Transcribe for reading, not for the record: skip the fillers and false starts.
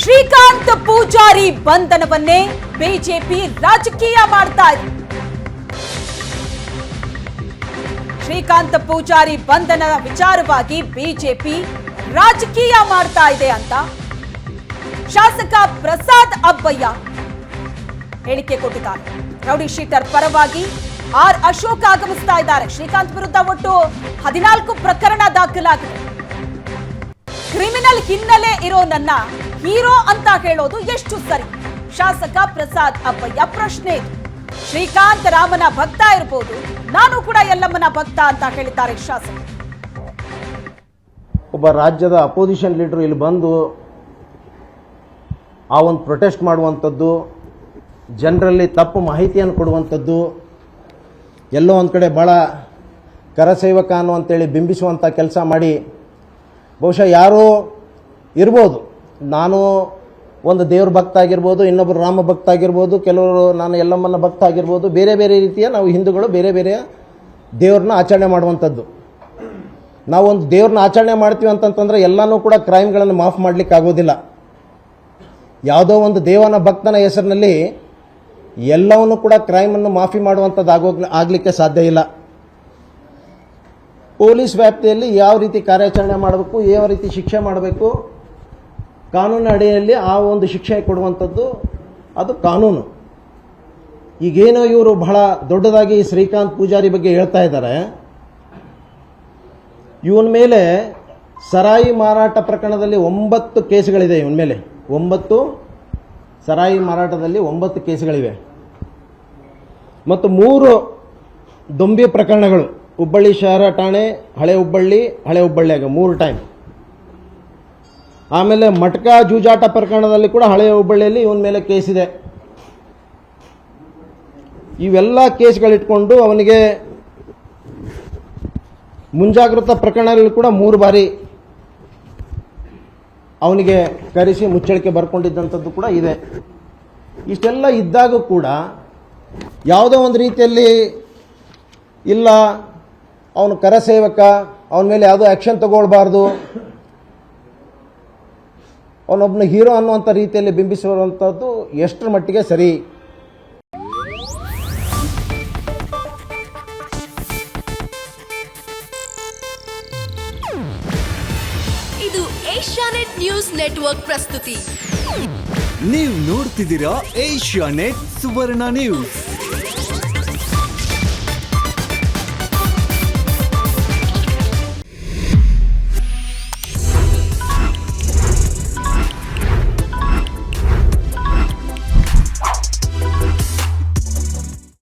Srikanth Poojary ಬಂಧನವನ್ನೇ BJP ರಾಜಕೀಯ ಮಾಡ್ತಾ ಇದೆ. ಶ್ರೀಕಾಂತ್ ಪೂಜಾರಿ ಬಂಧನ ವಿಚಾರವಾಗಿ ಬಿಜೆಪಿ ರಾಜಕೀಯ ಮಾಡ್ತಾ ಇದೆ ಅಂತ ಶಾಸಕ ಪ್ರಸಾದ್ ಅಬ್ಬಯ್ಯ ಹೇಳಿಕೆ ಕೊಟ್ಟಿದ್ದಾರೆ. ರೌಡಿ ಶೀಟರ್ ಪರವಾಗಿ ಆರ್ ಅಶೋಕ್ ಆಗಮಿಸ್ತಾ ಇದ್ದಾರೆ. ಶ್ರೀಕಾಂತ್ ವಿರುದ್ಧ ಒಟ್ಟು 14 ಪ್ರಕರಣ ದಾಖಲಾಗಿದೆ. ಕ್ರಿಮಿನಲ್ ಹಿನ್ನೆಲೆ ಇರೋ ನನ್ನ ಹೀರೋ ಅಂತ ಹೇಳೋದು ಎಷ್ಟು ಸರಿ? ಶಾಸಕ ಪ್ರಸಾದ್ ಅಬ್ಬಯ್ಯ ಪ್ರಶ್ನೆ ಇದು. ಶ್ರೀಕಾಂತ್ ರಾಮನ ಭಕ್ತ ಇರಬಹುದು, ನಾನು ಕೂಡ ಯಲ್ಲಮ್ಮನ ಭಕ್ತ ಅಂತ ಹೇಳಿದ್ದಾರೆ ಶಾಸಕ. ಒಬ್ಬ ರಾಜ್ಯದ ಅಪೋಸಿಷನ್ ಲೀಡರ್ ಇಲ್ಲಿ ಬಂದು ಆ ಒಂದು ಪ್ರೊಟೆಸ್ಟ್ ಮಾಡುವಂಥದ್ದು, ಜನರಲ್ಲಿ ತಪ್ಪು ಮಾಹಿತಿಯನ್ನು ಕೊಡುವಂಥದ್ದು, ಎಲ್ಲೋ ಒಂದು ಕಡೆ ಭಾಳ ಕರಸೇವಕ ಅನ್ನುವಂಥೇಳಿ ಬಿಂಬಿಸುವಂಥ ಕೆಲಸ ಮಾಡಿ, ಬಹುಶಃ ಯಾರೋ ಇರ್ಬೋದು, ನಾನು ಒಂದು ದೇವ್ರ ಭಕ್ತ ಆಗಿರ್ಬೋದು, ಇನ್ನೊಬ್ಬರು ರಾಮ ಭಕ್ತ ಆಗಿರ್ಬೋದು, ಕೆಲವರು ನಾನು ಯಲ್ಲಮ್ಮನ ಭಕ್ತ ಆಗಿರ್ಬೋದು, ಬೇರೆ ಬೇರೆ ರೀತಿಯ ನಾವು ಹಿಂದೂಗಳು ಬೇರೆ ಬೇರೆ ದೇವ್ರನ್ನ ಆಚರಣೆ ಮಾಡುವಂಥದ್ದು. ನಾವೊಂದು ದೇವ್ರನ್ನ ಆಚರಣೆ ಮಾಡ್ತೀವಿ ಅಂತಂತಂದ್ರೆ ಎಲ್ಲನೂ ಕೂಡ ಕ್ರೈಮ್ಗಳನ್ನು ಮಾಫ್ ಮಾಡಲಿಕ್ಕೆ ಆಗೋದಿಲ್ಲ. ಯಾವುದೋ ಒಂದು ದೇವನ ಭಕ್ತನ ಹೆಸರಿನಲ್ಲಿ ಎಲ್ಲವನ್ನೂ ಕೂಡ ಕ್ರೈಮನ್ನು ಮಾಫಿ ಮಾಡುವಂಥದ್ದು ಆಗಲಿಕ್ಕೆ ಸಾಧ್ಯ ಇಲ್ಲ. ಪೊಲೀಸ್ ವ್ಯಾಪ್ತಿಯಲ್ಲಿ ಯಾವ ರೀತಿ ಕಾರ್ಯಾಚರಣೆ ಮಾಡಬೇಕು, ಯಾವ ರೀತಿ ಶಿಕ್ಷೆ ಮಾಡಬೇಕು, ಕಾನೂನಿನ ಅಡಿಯಲ್ಲಿ ಆ ಒಂದು ಶಿಕ್ಷೆ ಕೊಡುವಂಥದ್ದು ಅದು ಕಾನೂನು. ಈಗೇನೋ ಇವರು ಬಹಳ ದೊಡ್ಡದಾಗಿ ಶ್ರೀಕಾಂತ್ ಪೂಜಾರಿ ಬಗ್ಗೆ ಹೇಳ್ತಾ ಇದ್ದಾರೆ. ಇವನ ಮೇಲೆ ಸರಾಯಿ ಮಾರಾಟ ಪ್ರಕರಣದಲ್ಲಿ 9 ಕೇಸುಗಳಿದೆ. ಇವನ ಮೇಲೆ 9 ಸರಾಯಿ ಮಾರಾಟದಲ್ಲಿ 9 ಕೇಸುಗಳಿವೆ ಮತ್ತು 3 ದೊಂಬಿ ಪ್ರಕರಣಗಳು, ಹುಬ್ಬಳ್ಳಿ ಶಹರ ಠಾಣೆ, ಹಳೆ ಹುಬ್ಬಳ್ಳಿಯಾಗ 3 ಟೈಮ್. ಆಮೇಲೆ ಮಟ್ಕಾ ಜೂಜಾಟ ಪ್ರಕರಣದಲ್ಲಿ ಕೂಡ ಹಳೆ ಹುಬ್ಬಳ್ಳಿಯಲ್ಲಿ ಇವನ ಮೇಲೆ ಕೇಸಿದೆ. ಇವೆಲ್ಲ ಕೇಸ್ಗಳಿಟ್ಕೊಂಡು ಅವನಿಗೆ ಮುಂಜಾಗ್ರತಾ ಪ್ರಕರಣಗಳಲ್ಲಿ ಕೂಡ 3 ಬಾರಿ ಅವನಿಗೆ ಕರೆಸಿ ಮುಚ್ಚಳಿಕೆ ಬರ್ಕೊಂಡಿದ್ದಂಥದ್ದು ಕೂಡ ಇದೆ. ಇಷ್ಟೆಲ್ಲ ಇದ್ದಾಗ ಕೂಡ ಯಾವುದೋ ಒಂದು ರೀತಿಯಲ್ಲಿ ಇಲ್ಲ ಅವನು ಕರಸೇವಕ, ಅವನ ಮೇಲೆ ಯಾವುದೋ ಆ್ಯಕ್ಷನ್ ತಗೊಳ್ಬಾರ್ದು, ಅವನೊಬ್ಬನ ಹೀರೋ ಅನ್ನುವಂಥ ರೀತಿಯಲ್ಲಿ ಬಿಂಬಿಸುವಂಥದ್ದು ಎಷ್ಟರ ಮಟ್ಟಿಗೆ ಸರಿ? ಇದು ಏಷ್ಯಾನೆಟ್ ನ್ಯೂಸ್ ನೆಟ್ವರ್ಕ್ ಪ್ರಸ್ತುತಿ. ನೀವು ನೋಡ್ತಿದ್ದೀರಾ ಏಷ್ಯಾನೆಟ್ ಸುವರ್ಣ ನ್ಯೂಸ್.